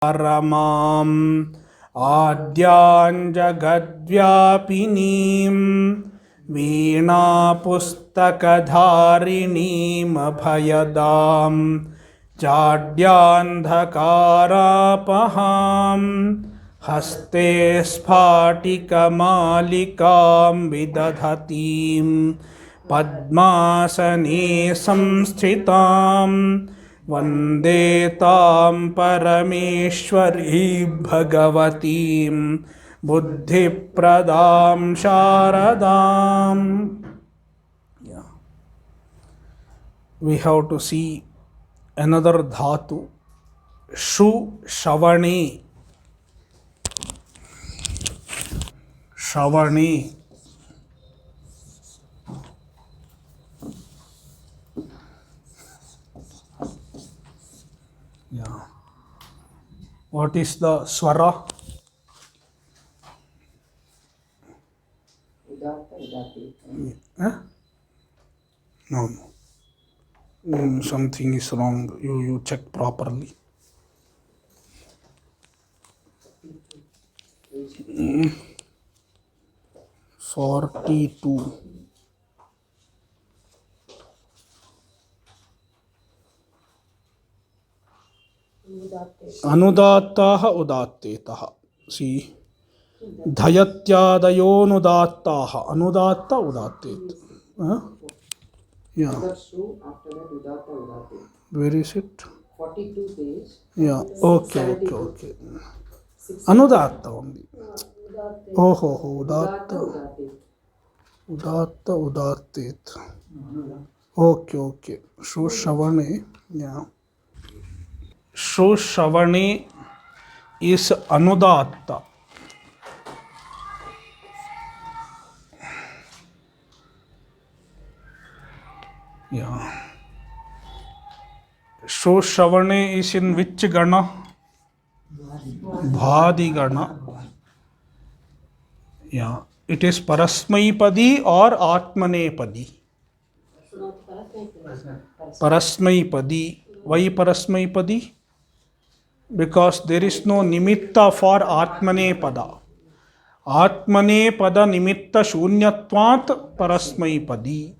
परमाम् आद्यां जगद्व्यापिनीं वीणापुस्तकधारिणीमभयदां जाड्यान्धकारापहां हस्ते स्फाटिकमालिकां विदधतीं पद्मासने संस्थितां वन्दे तां परमेश्वरी भगवतीं बुद्धिप्रदां शारदाम्. We have to see another dhatu, Shu Shavani. Shavani. Yeah. What is the swara? Huh? No. Something is wrong. You check properly. 42. अनुदात्ताः उदात्तेतः. See, धयत्यादयोनुदात्ताः. अनुदात्त उदात्तेत. Yeah. Where is it? 42 page. Yeah. Okay. Anudatta only. Oh, udatta udattet. Okay. Shu Shavane. Yeah. Shu Shavane is anudatta. Yeah. Shu Shavane is in which gana? Bhadi gana. Yeah. It is Parasmaipadi or Atmanepadi? Parasmaipadi. Why Parasmaipadi? Because there is no nimitta for Atmanepada. Atmanepada nimitta shunyatvat Parasmaipadi.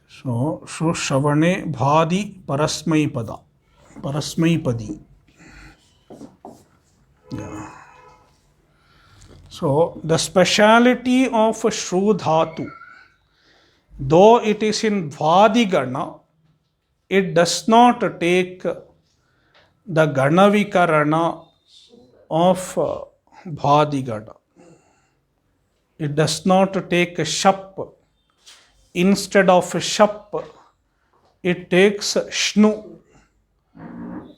So, Shu Shavane Bhadi Parasmaipada. Parasmaipadi. Yeah. So, the speciality of Shru Dhatu, though it is in Bhadi Gana, it does not take the Ganavikarana of Bhadi Gana. It does not take Shap. Instead of Shap, it takes Shnu.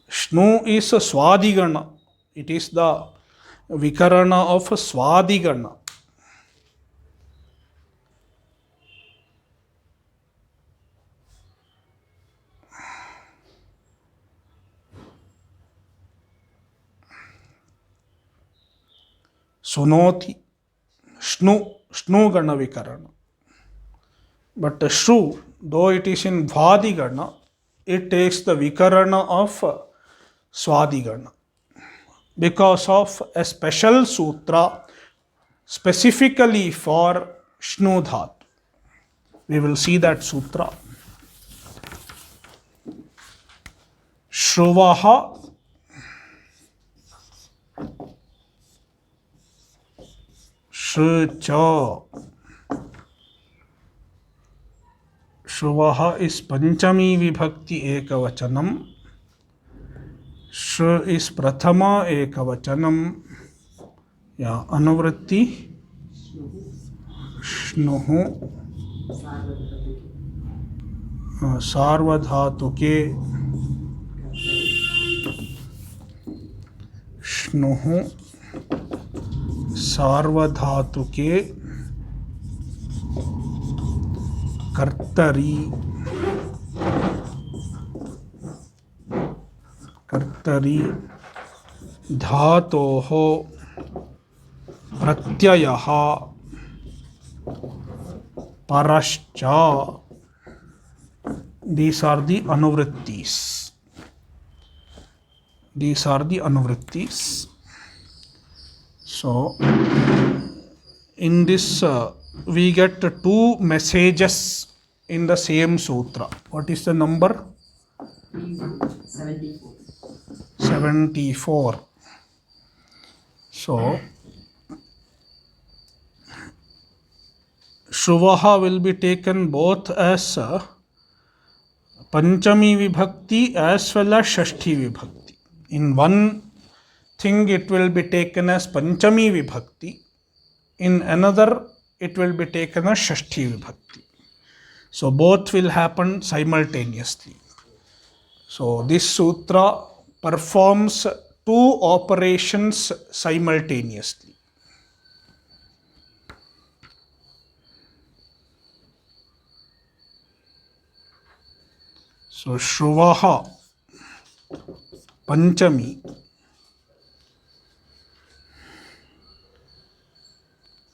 Shnu is Swadigana. It is the Vikarana of Swadigana. Sunoti. Shnu Gana Vikarana. But Shru, though it is in Bhadigana, it takes the Vikarana of Swadigana. Because of a special sutra specifically for Shnu Dhatu. We will see that sutra. Shruvaha Shrucha. Shruvaha is Panchami Vibhakti Ekavachanam. Shru is Prathama Ekavachanam. Yeah, Anuvritti Shnuhu Sarvadhatuke Shnuhu Sarvadhatuke Kartari Dhatoho Pratyayaha Parascha. These are the anuvrittis. These are the anuvrittis. So in this we get two messages in the same sutra. What is the number? 74. 74. So Shruvaha will be taken both as Panchami Vibhakti as well as Shashti Vibhakti. In one thing it will be taken as Panchami Vibhakti, in another it will be taken as Shashti Vibhakti. So both will happen simultaneously. So this sutra performs two operations simultaneously. So Shruvaha Panchami,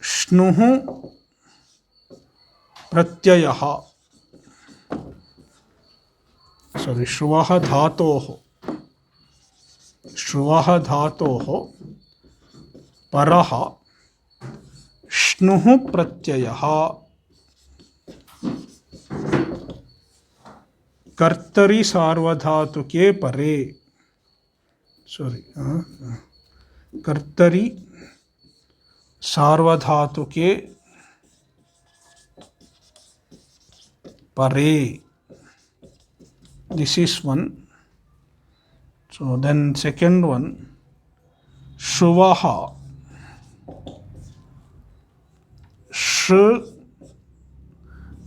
Shnuhu Pratyayaha, sorry, Shruvaha Dhatoho Paraha Shnuhu Pratyayaha कर्तरी सार्वधातु के परे, sorry, कर्तरी सार्वधातु के परे. This is one. So then second one, Shruvaha Sh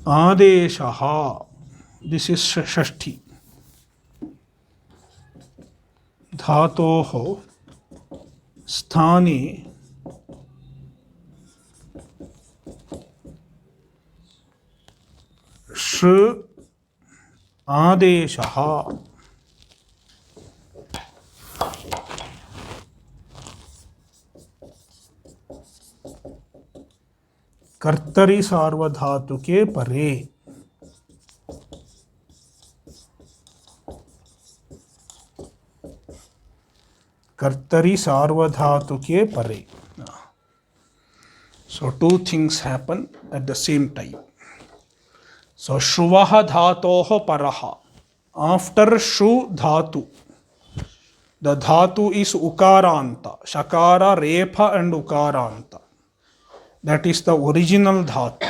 Adeshaha. This is Shashti. Dhatoho Sthani Sh Adeshaha. कर्तरी सार्वधातु के परे. कर्तरी सार्वधातु के परे. So two things happen at the same time. So Shruvaha dhatoho paraha. After Shru dhatu, the dhatu is ukaranta, shakara, repha and ukaranta. That is the original dhatu.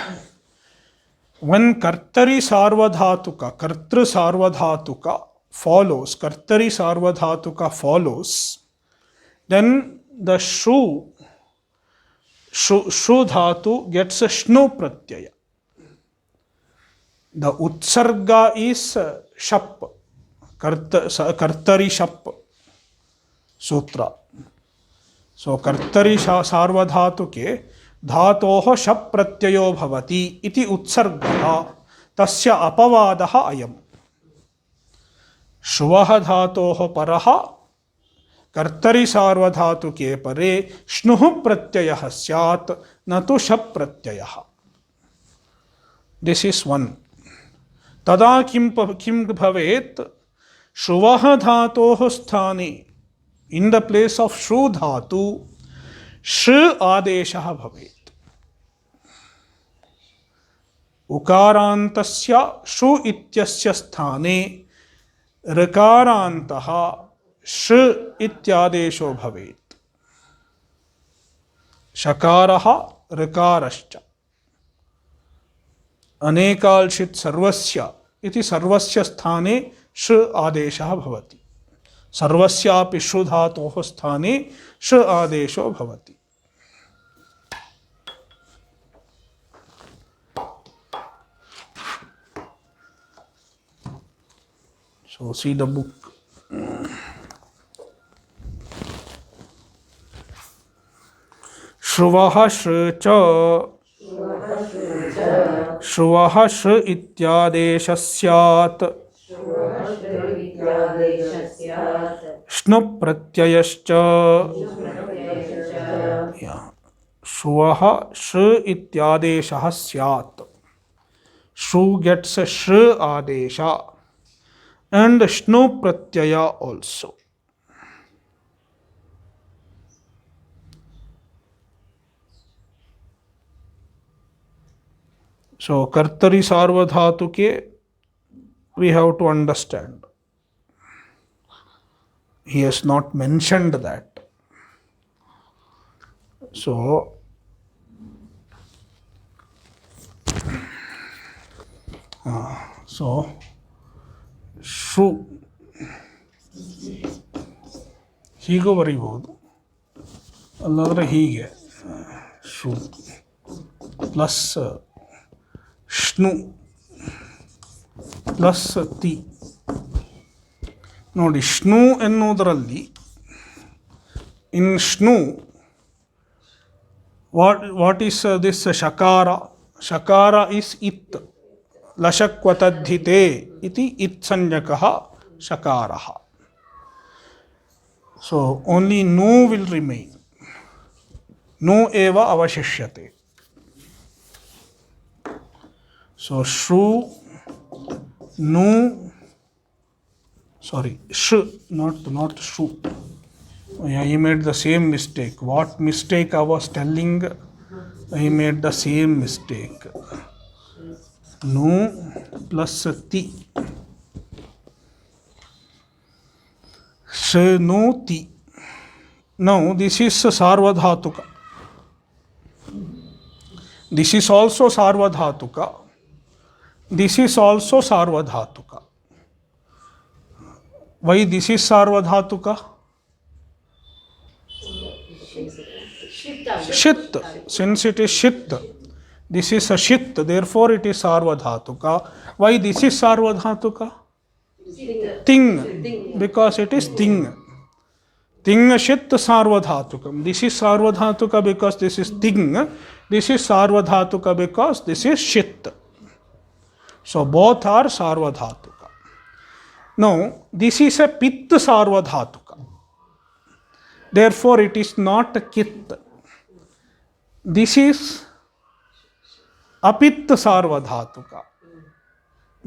When kartari sarvadhatuka, kartru sarvadhatuka follows, kartari sarvadhatuka follows, then the Shru dhatu gets a Shnu pratyaya. The Utsarga is Shap, Kartari Shap Sutra. So Kartari Sarvadhatu ke Dhatoho Shap Pratyayo Bhavati iti Utsargaha Tasya Apavadaha Ayam. Shruvaha Dhatoho Paraha कर्तरी सार्वधातु के परे श्नुः प्रत्ययः स्यात् न तु शप् प्रत्ययः. This is one. तदा किं भवेत्? श्रुवः धातोः स्थाने, इन द प्लेस ऑफ श्रु धातु, श आदेशः भवेत्. उकारान्तस्य श्रु इत्यस्य स्थाने ऋकारान्तः श इत्यादेशो भवेत्. शकारः ऋकारश्च. अनेकाल्शित् सर्वस्य इति सर्वस्य स्थाने श आदेशः भवति. सर्वस्यापि श्रु धातोः स्थाने श आदेशो भवति. So see the book. श्रुवः श्र च, श्रुवः श्र इत्यादेशः स्यात्, श्नु प्रत्ययश्च. श्रुवः श्र इत्यादेशः स्यात्. श्रु gets a श्र आदेश and shnu pratyaya also. So kartari sarvadhatuke we have to understand. He has not mentioned that. So ಶೃ ಹೀಗೂ ಬರೀಬಹುದು, ಅಲ್ಲಾದರೆ ಹೀಗೆ ಶೃ ಪ್ಲಸ್ ಷ್ಣು ಪ್ಲಸ್ ತಿ. ನೋಡಿ, ಷ್ಣು ಎನ್ನುವುದರಲ್ಲಿ ಇನ್ ಷ್ಣು ವಾಟ್ ಈಸ್ ದಿಸ್ ಶಕಾರ? ಶಕಾರ ಇಸ್ ಇತ್, ಲಶಕ್ವತದ್ಧಿತೆ ಇತಿ ಇತ್ಸಂಜ್ಞಕಃ ಶಕಾರಃ. ಸೊ ಓನ್ಲಿ ನು ವಿಲ್ ರಿಮೈನ್, ನು ಏವ ಅವಶಿಷ್ಯತೆ. ಸೊ ಶೃ ನು, sorry, sh, not shu. I made the same mistake. What mistake I was telling? I made the same mistake. Nu plus ti. Shnu ti. Now this is sarvadhatuka. This is also sarvadhatuka. This is also sarvadhatuka. Why this is sarvadhatuka? Shit. Since it is shit, this is a shit, therefore it is sarvadhatuka. Why this is sarvadhatuka? Ting, because it is ting. Ting shit sarvadhatukam. This is sarvadhatuka because this is ting. This is sarvadhatuka because this is shit. So both are sarvadhatuka. Now this is a pit sarvadhatuka, therefore it is not a kit. This is apit sarvadhatuka,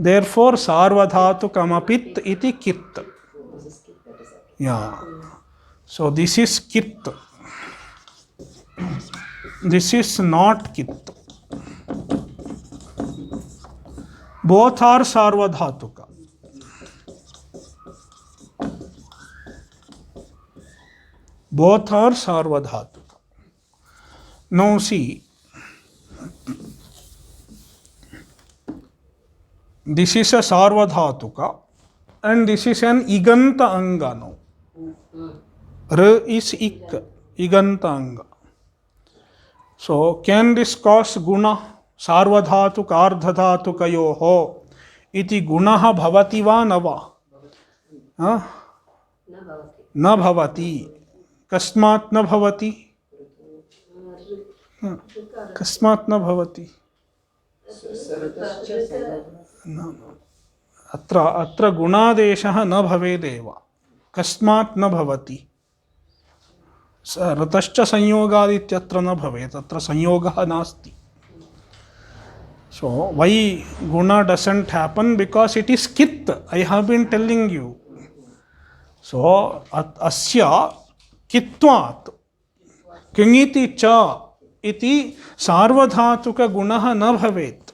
therefore sarvadhatukam apit iti kit. Yeah, so this is kit, this is not kit. Both are sarvadhatuka. Both are sarvadhatuka. Now see, this is a sarvadhatuka and this is an iganta anga now. R is ik, iganta anga. So can this cause guna? Sarvadhatuka ardhadhatukayoho iti gunaha bhavati va na va? Na bhavati. कस्मात् न भवति? कस्मात् न भवति? अत्र गुणादेशः न भवेदेव. कस्मात् न भवति? रतश्च संयोगादित्यत्र न भवेत्, अत्र संयोगः नास्ति. So why guna doesn't happen? Because it is kit. I have been telling you. So asya कित्वात् किङिति च इति सार्वधातुक गुणः न भवेत्.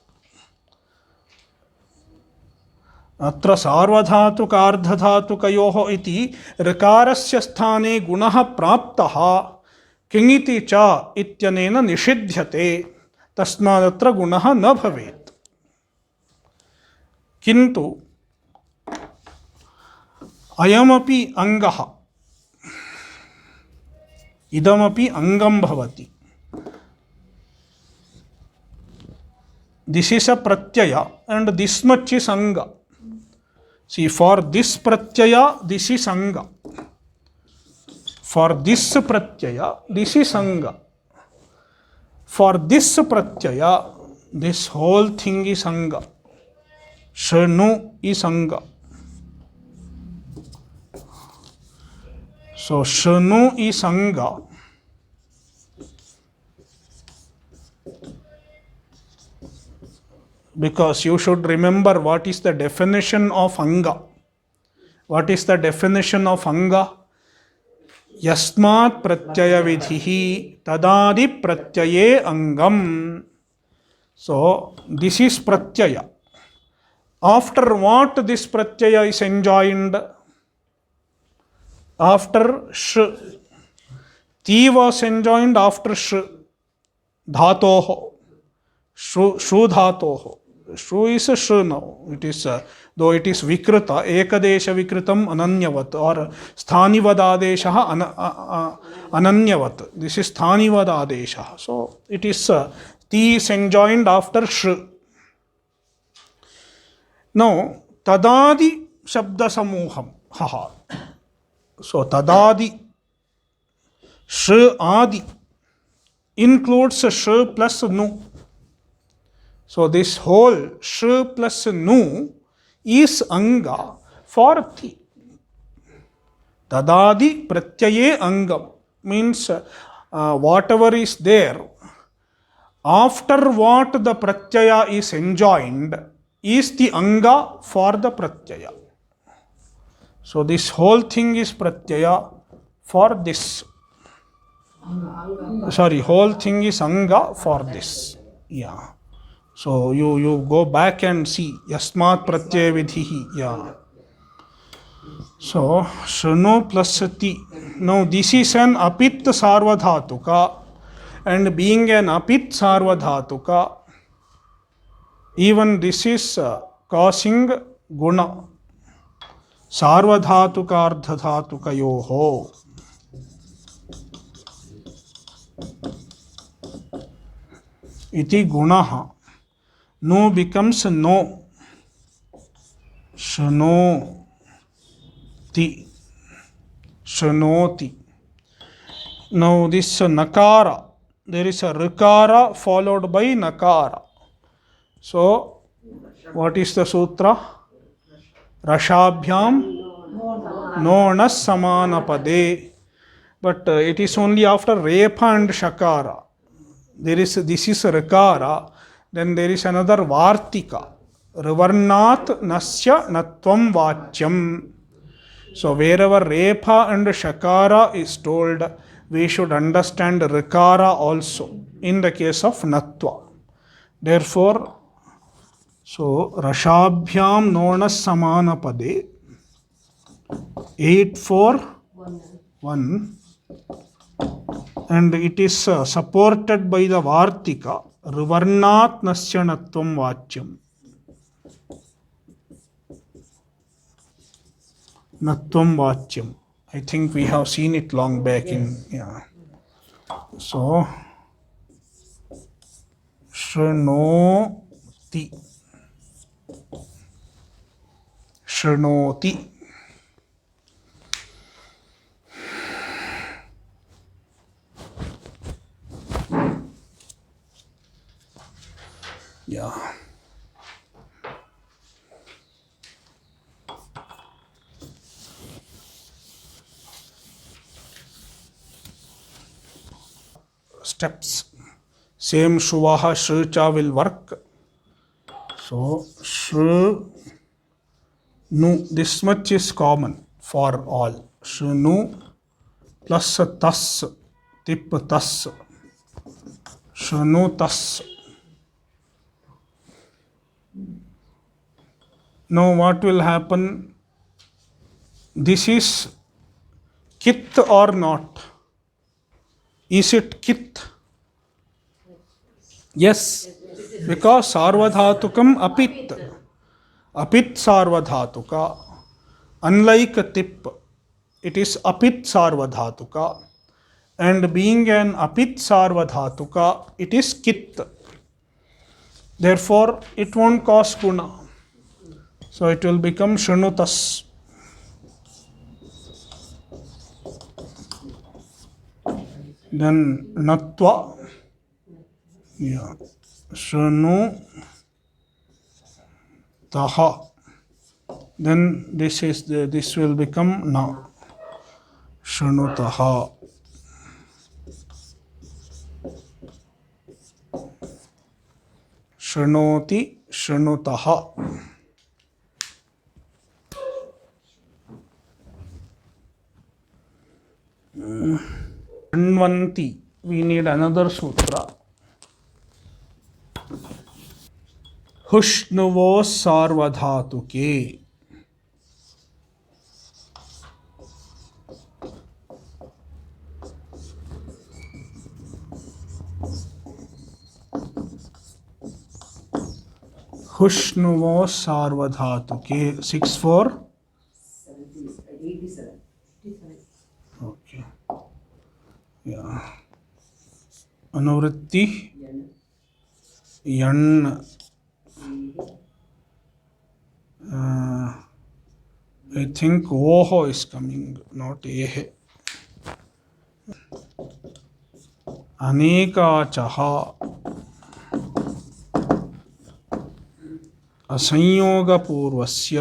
अत्र सार्वधातुकार्धधातुकयोः इति ऋकारस्य स्थाने गुणः प्राप्तः किङिति च इत्यनेन निषिध्यते, तस्मादत्र गुणः न भवेत्. किन्तु अयमपि अङ्गः, idamapi angam bhavati. This is a pratyaya and this much is anga. See, for this pratyaya, this is anga. For this pratyaya, this is anga. For this pratyaya, this whole thing is anga. Shanu is anga. So shanu is anga. Because you should remember what is the definition of anga. What is the definition of anga? Yasmat pratyaya vidhihi tadadi pratyaye angam. So this is pratyaya. After what this pratyaya is enjoined? After sh. Ti was enjoined after sh. Dhatoho. Shu dhatoho. Shu is a sh now. It is though it is vikrita, ekadesha vikritam ananyavat, or sthanivad ananyavat. This is sthanivad adesha. So it is ti is enjoined after sh. Now tadadi shabda samuham. Haha. So tadadi sh adi includes sh plus nu. So this whole sh plus nu is anga for ti. Tadadi pratyaye angam means whatever is there after what the pratyaya is enjoined is the anga for the pratyaya. So this whole thing is pratyaya for this. Sorry, whole thing is anga for this. Yeah. So you go back and see yasmat pratyaya vidhihi. Yeah. So shunu plus ti. Now this is an apit sarvadhatuka, and being an apit sarvadhatuka, even this is causing guna. Sarvadhatuka ardhadhatukayoho. Iti gunaha. No becomes no. Shano ti. Shanoti. Now this nakara. There is a rikara followed by nakara. So what is the sutra? Rashabhyam nonas samanapade. But it is only after repa and shakara. This is rikara. Then there is another vartika. Rivarnat nasya natvam vachyam. So wherever repa and shakara is told, we should understand rikara also in the case of natva. Therefore, so rashabhyam nonas samanapade 8-4-1, and it is supported by the vartika rivarnat nasyanatvam vachyam. Natvam vachyam. I think we have seen it long back in, yeah. So shrunoti. Shrunoti. Yeah. Steps. Same shuvaha shrucha will work. So shru nu. This much is common for all. Shunu plus tas. Tip tas. Shunu tas. Now what will happen? This is kit or not? Is it kit? Yes, because sarvadhatukam apit. Apit sarvadhatuka. Unlike tip, it is apit sarvadhatuka. And being an apit sarvadhatuka, it is kit. Therefore, it won't cause guna. So it will become shrunutas. Then natva. Yeah. Shrunu taha. Then this will become na. Shrunu taha. Shrunoti shrunutaha. Shrunvanti. We need another sutra. हुष्णुवो सार्वधातुके। हुष्णुवो सार्वधातुके 6-4 okay या अनुवृत्ति यण् I think oho is coming, not ehe. अनेकाचः असंयोगपूर्वस्य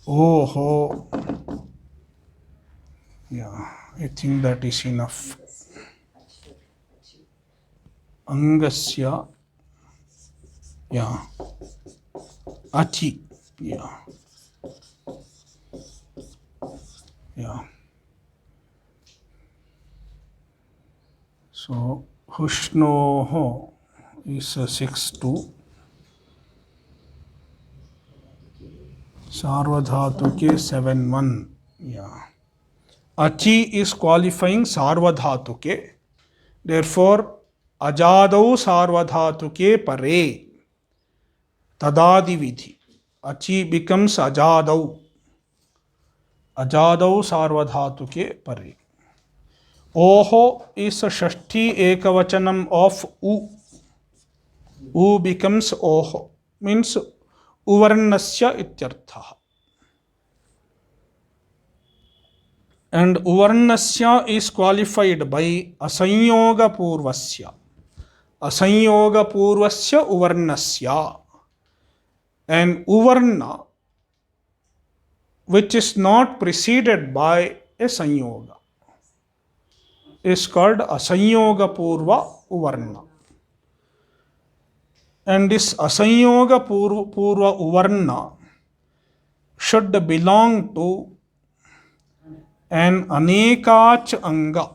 ओहो. Yeah, I think that is enough. Angasya, yeah, achi, yeah, yeah. So hushnoho is 6-2. Sarvadhatuke 7-1. Yeah. Achi is qualifying sarvadhatuke. Therefore, ajadau sarvadhatuke pare. Tadadi vidhi. Achi becomes ajadau. Ajadau sarvadhatuke pare. Oho is a shashti ekavachanam of u. U becomes oho. Means uvarnasya ityartha. And uvarnasya is qualified by asanyoga purvasya. Asanyoga purvasya uvarnasya. And uvarna, which is not preceded by a sanyoga, is called asanyoga purva uvarna. And this asanyoga purva uvarna should belong to an anekach anga.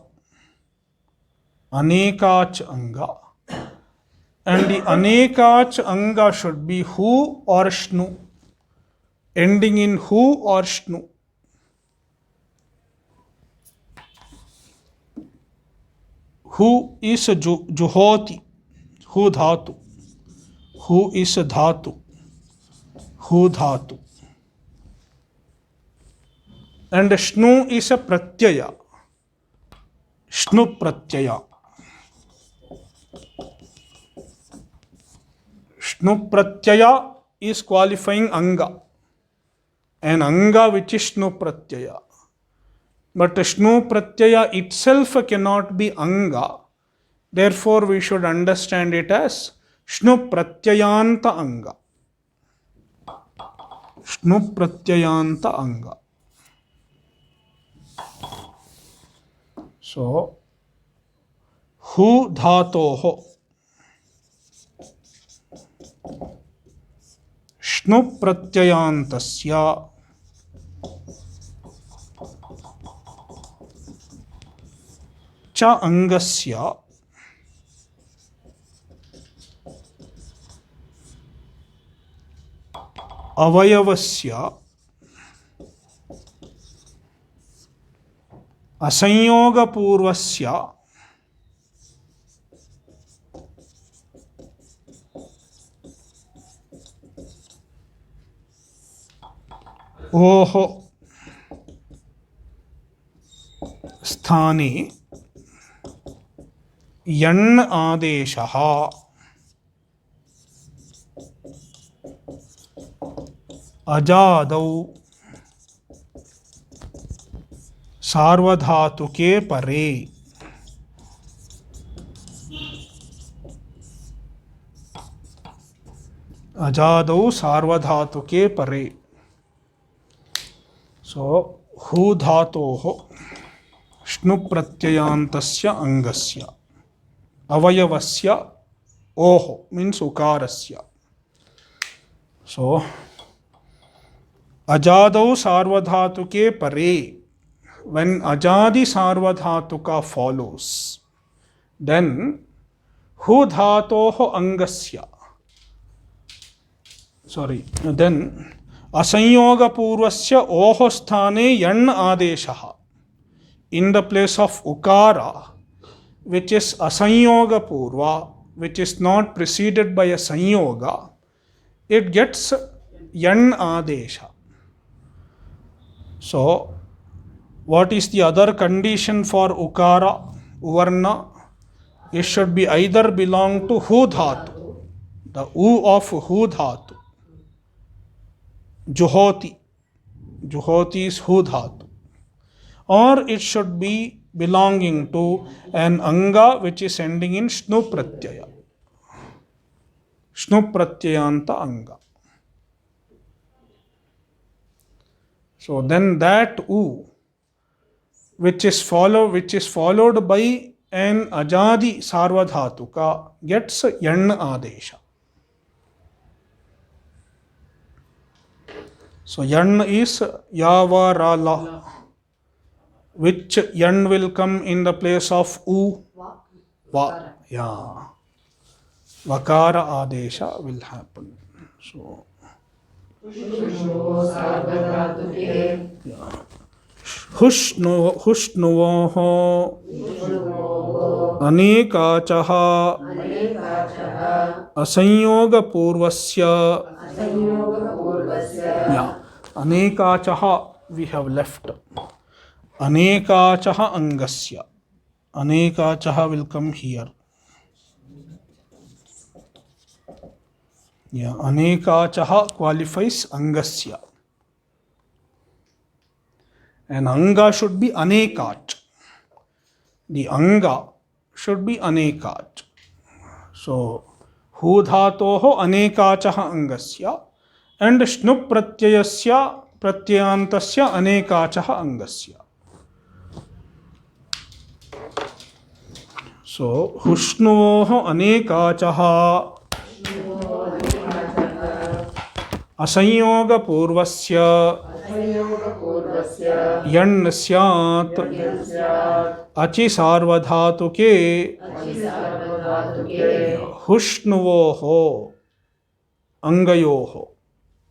Anekach anga. And the anekach anga should be hu or shnu. Ending in hu or shnu. Hu is juhoti. Hu dhatu. Hu is dhatu. Hu dhatu. And shnu is a pratyaya. Shnu pratyaya. Shnu pratyaya is qualifying anga. An anga which is shnu pratyaya. But shnu pratyaya itself cannot be anga. Therefore, we should understand it as shnu pratyayanta anga. Shnu pratyayanta anga. So, hu dhatoho shnu pratyayantasya cha angasya avayavasya असंयोग पूर्वस्य ओहो स्थाने यण् आदेशः अजादौ सार्वधातुके परे अजादौ सार्वधातुके परे. So hu dhatoho shnu pratyayantasya angasya avayavasya oho means ukarasya. So ajadau sarvadhatuke pare when ajadi sarvadhatuka follows, then hu dhatoh angasya, then asanyoga purvasya oho sthane yan adeshah. In the place of ukara, which is asanyoga purva, which is not preceded by a sanyoga, it gets yan adesha. So, what is the other condition for ukara, uvarna? It should be either belong to hu dhatu, the u of hu dhatu, juhoti, juhoti is hu dhatu, or it should be belonging to an anga which is ending in shnu pratyaya, shnu pratyayanta anga. So then that u which is followed by an ajadi sarvadhatuka gets yan adesha. So yan is yavarala. Which yan will come in the place of u? Va. Yeah. Vakara adesha will happen. So हुष्णुवोः अनेकाचः असंयोगपूर्वस्य अनेकाचः we have left. Anekachah angasya. Anekachah will come here. Yeah, anekachah qualifies angasya. And anga should be anekach. The anga should be anekach. So, hu dhatoho anekachah angasya and shnu pratyayasya pratyantasya anekachah angasya. So, hushnuvoho anekachah asanyyoga purvasya yan syat achi sarvadhatuke hushnuvoho angayoho.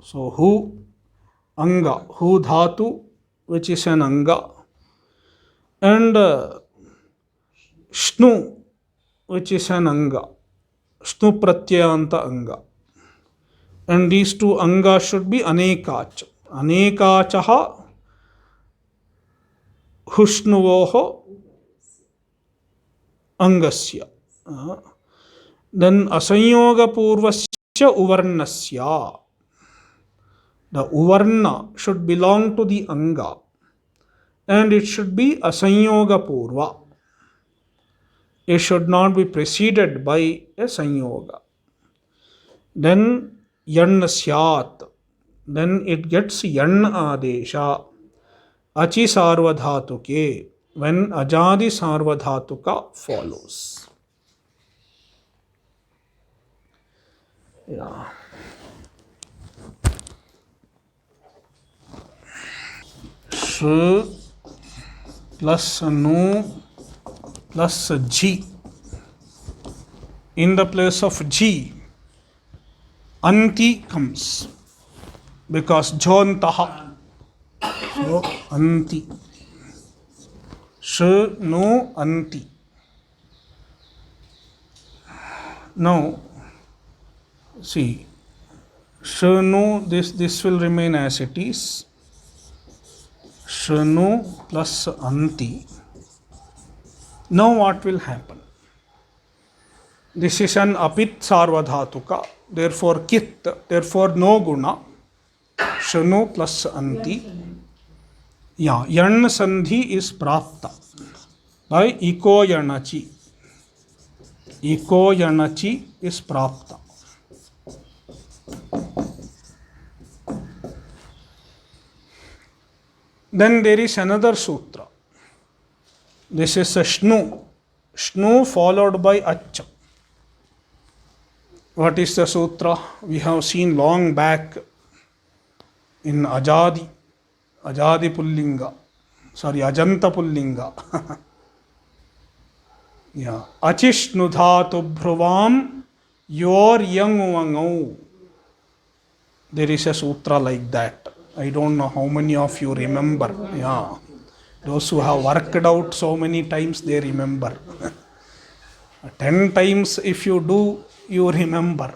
So, hu anga, hu dhatu, which is an anga, and shnu, which is an anga, shnu pratyayanta anga. And these two anga should be anekach. Anekachaha hushnuvoho angasya. Then asanyoga purvasya uvarnasya. The uvarna should belong to the anga and it should be asanyoga purva. It should not be preceded by a sanyoga. Then yan syat. Then it gets yan adesha. Achi sarvadhatuke. When ajadi sarvadhatuka follows. Yeah. Sh plus nu plus G. In the place of G, Anti comes because Jontaha. So, Anti. Sh, no, Anti. Now, see, Sh, no, this will remain as it is. Sh, no plus Anti. Now what will happen? This is an apit sarvadhatuka, therefore kit, therefore no guna. Shanu plus anti. Yeah, yan sandhi is prapta by iko yanachi. Iko yanachi is prapta. Then there is another sutra. This is a shnu. Shnu followed by acha. What is the sutra? We have seen long back in Ajadi Pullinga. Sorry, Ajanta Pullinga. Yeah. Achishnudhatu bhruvam yor yang vangau. There is a sutra like that. I don't know how many of you remember. Yeah. Those who have worked out so many times, they remember. 10 times if you do, you remember.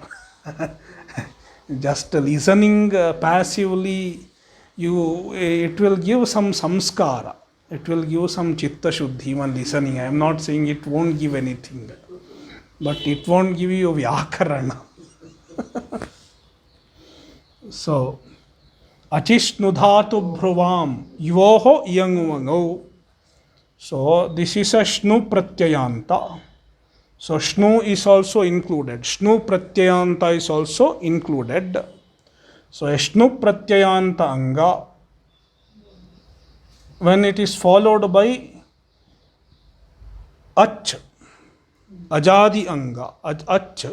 Just listening passively, it will give some samskara. It will give some chitta shuddhi even listening. I am not saying it won't give anything, but it won't give you vyakarana. So, achishnudhatu bhruvam yuvoho iyanguvangau. So, this is a shnu pratyayanta. So, shnu is also included. Shnu pratyayanta is also included. So, a shnu pratyayanta anga, when it is followed by ach, ajadi anga, ach,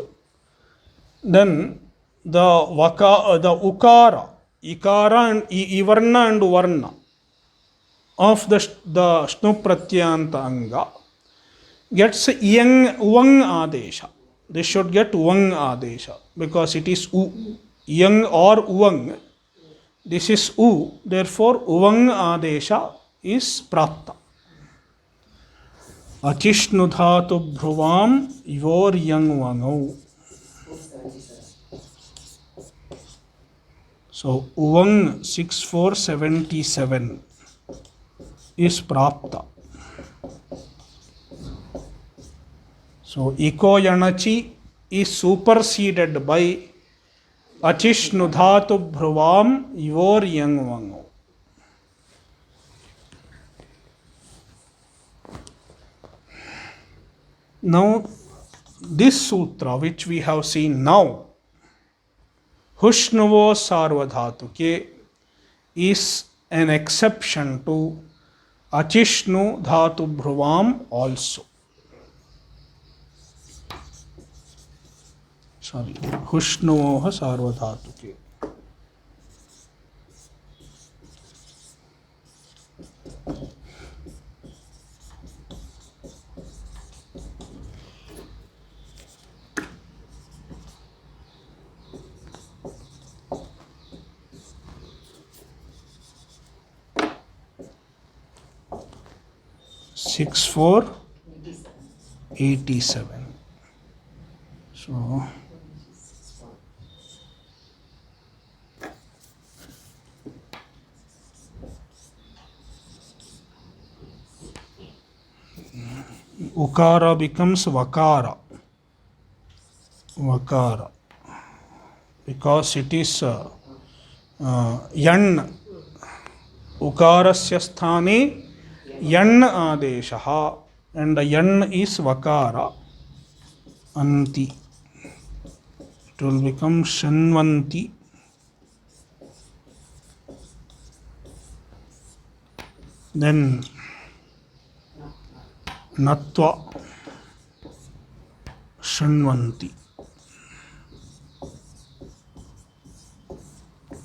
then the ukara, ikara and ivarna and varna of the shnu pratyayanta anga gets uvang adesha. This should get uvang adesha because it is u. Yang or uvang. This is u. Therefore, uvang adesha is prapta. Achishnudhatu bhruvam yor yang vangau. So, uvang 6477 is prapta. So, iko yanachi is superseded by achishnudhatu bhruvam yor yang vangau. Now, this sutra which we have seen now, Hushnuvo Sarvadhatuke, is an exception to Achishnu Dhatu Bhruvam also. Sorry, Hushnuvo Sarvadhatuke. Six 487. So ukara becomes vakara. Vakara. Because it is yan. Ukarasya sthane yan adeshaha, and the yan is vakara. Anti. It will become shanvanti. Then natva shanvanti.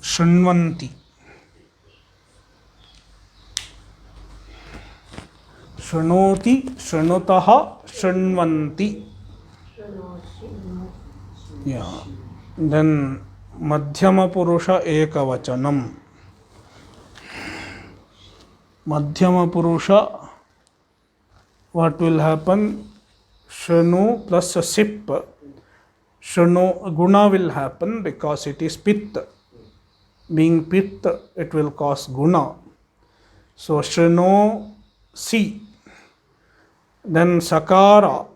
Shanvanti. Shanoti, shanutaha, shanvanti. Yeah. Then madhyama purusha ekavachanam. Madhyama purusha, what will happen? Shanu plus a sip. Shanu guna will happen because it is pitta. Being pitta, it will cause guna. So shano si. Then sakara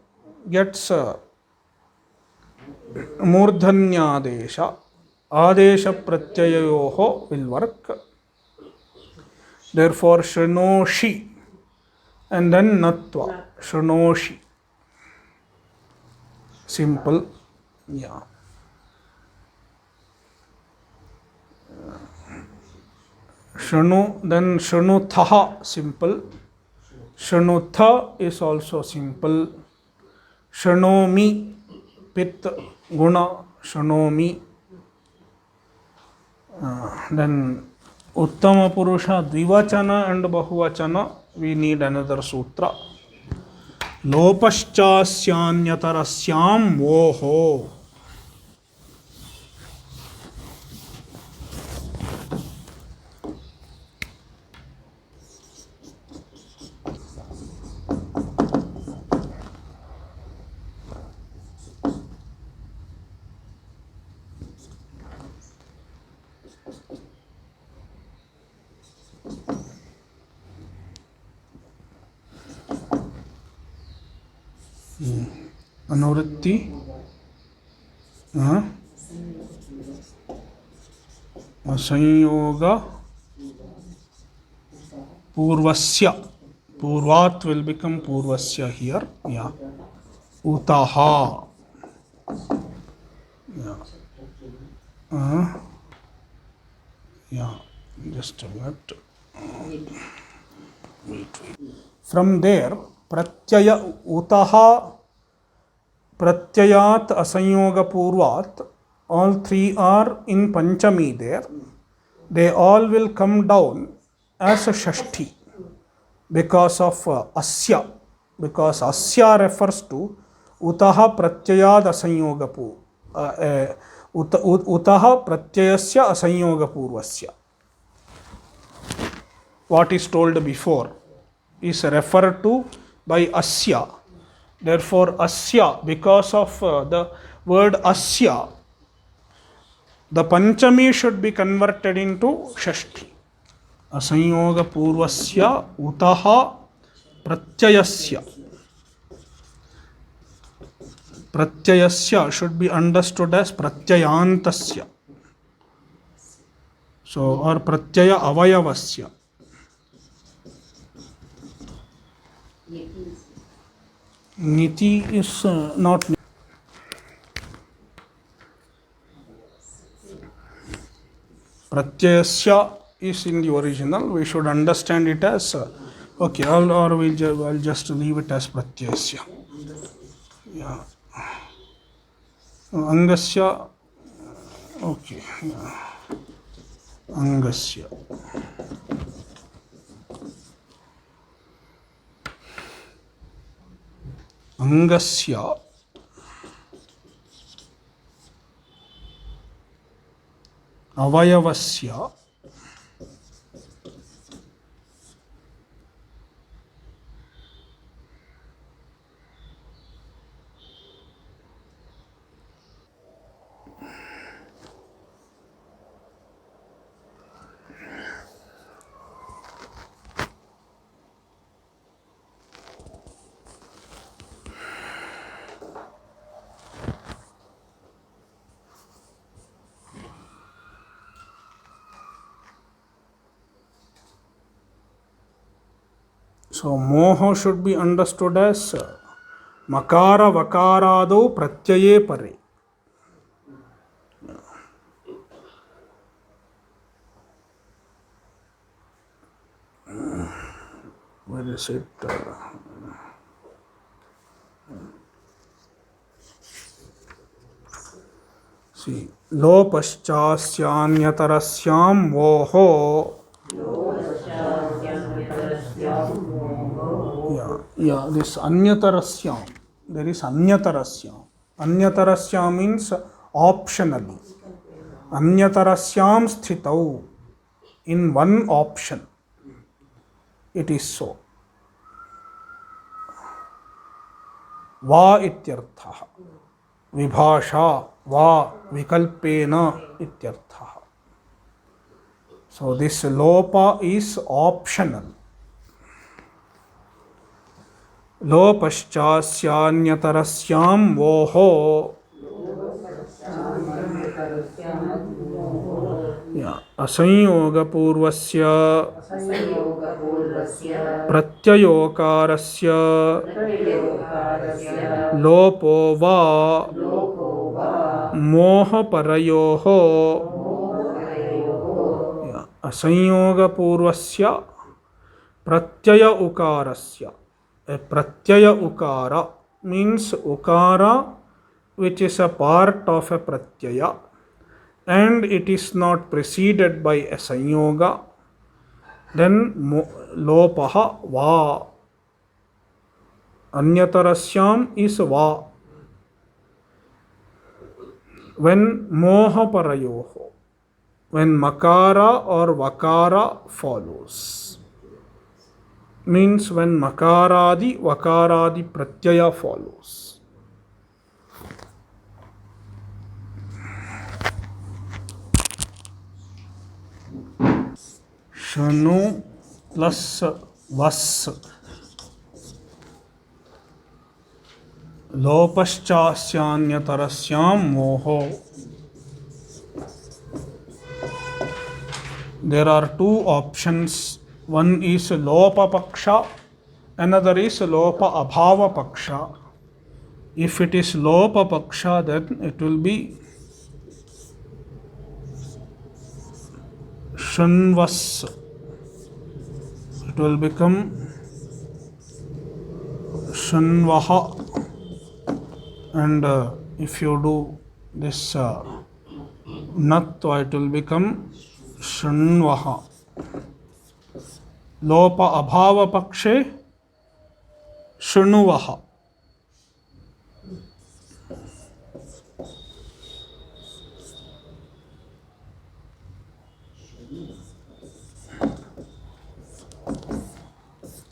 gets murdhanyadesha. Adesha pratyayoho will work. Therefore shanoshi. And then natva. Shanoshi. Simple. Yeah. Shanu, then shanuthaha, simple. Shanutha is also simple. Shanomi, pit, guna, shanomi. Then Uttama Purusha Dvivachana and Bahuvachana, we need another sutra. Lopaschasyanyatarasyaam voho. Anuvritti संयोग पूर्वस्य, पूर्वात will become पूर्वस्य here, yeah, utaha, yeah, just a minute, wait. From there pratyaya utaha pratyayat asanyoga purvat, all three are in panchami there. They all will come down as a shashti because of asya, because asya refers to utaha pratyayad asanyoga utaha pratyayasya asanyoga purvasya. What is told before is referred to by asya. Therefore asya, because of the word asya, the panchami should be converted into shashti. Asanyoga purvasya utaha pratyayasya. Pratyayasya should be understood as pratyayantasya. So, or pratyaya avayavasya. Niti is not. Pratyayasya is in the original. We should understand it as okay, or I'll just leave it as pratyayasya. Yeah. Angasya. Okay. Yeah. Angasya. Angasya avayavasya so moha should be understood as makara vakarado pratyaye pare. Where is it? See, lopaschasyanyatarasyaam voho. Yeah, this anyatarasyam. There is anyatarasyam. Anyatarasyam means optionally. Anyatarasyam sthitau, in one option. It is so. Va ityartha. Vibhasha va vikalpena ityartha. So this lopa is optional. Lopaschasyanyatarasyaam voho. Yeah. Asanyoga purvasya pratyayokarasya lopo va moha parayoho. Yeah. Asanyoga purvasya pratyaya ukarasya. A pratyaya ukara means ukara which is a part of a pratyaya and it is not preceded by a sanyoga, then lopaha va. Anyatarasyam is va. When moha parayoho, when makara or vakara follows, means when makaradi vakaradi pratyaya follows. Shanu plus vas. Lopaschasyanyatarasyaam moho. There are two options. One is lopa paksha, another is lopa abhava paksha. If it is lopa paksha, then it will be shanvas. It will become shanvaha. And if you do this natva, it will become shanvaha. Lopa abhava pakshe shanuvaha.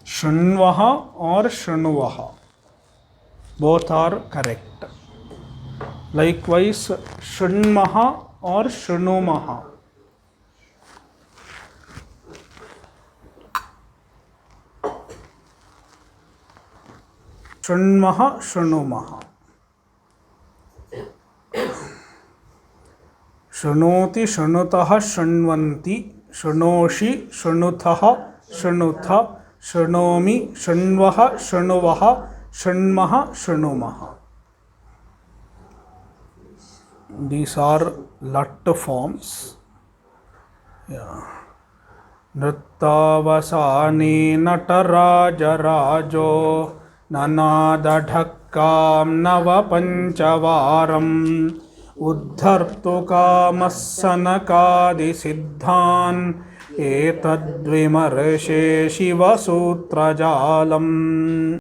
Shanvaha or shanuvaha, both are correct. Likewise, shanmaha or shanumaha. Shanmaha, shanumaha. Shanoti, shanutaha, shanvanti. Shanoshi, shanuthaha, shanutha. Shanomi, shanvaha, shanuvaha. Shanmaha, shanumaha. These are lat forms. Nrittavasane natarajarajo nanadadhakkam navapanchavaram uddhartu kamassanakadi siddhan etadvimarshe shivasutrajalam.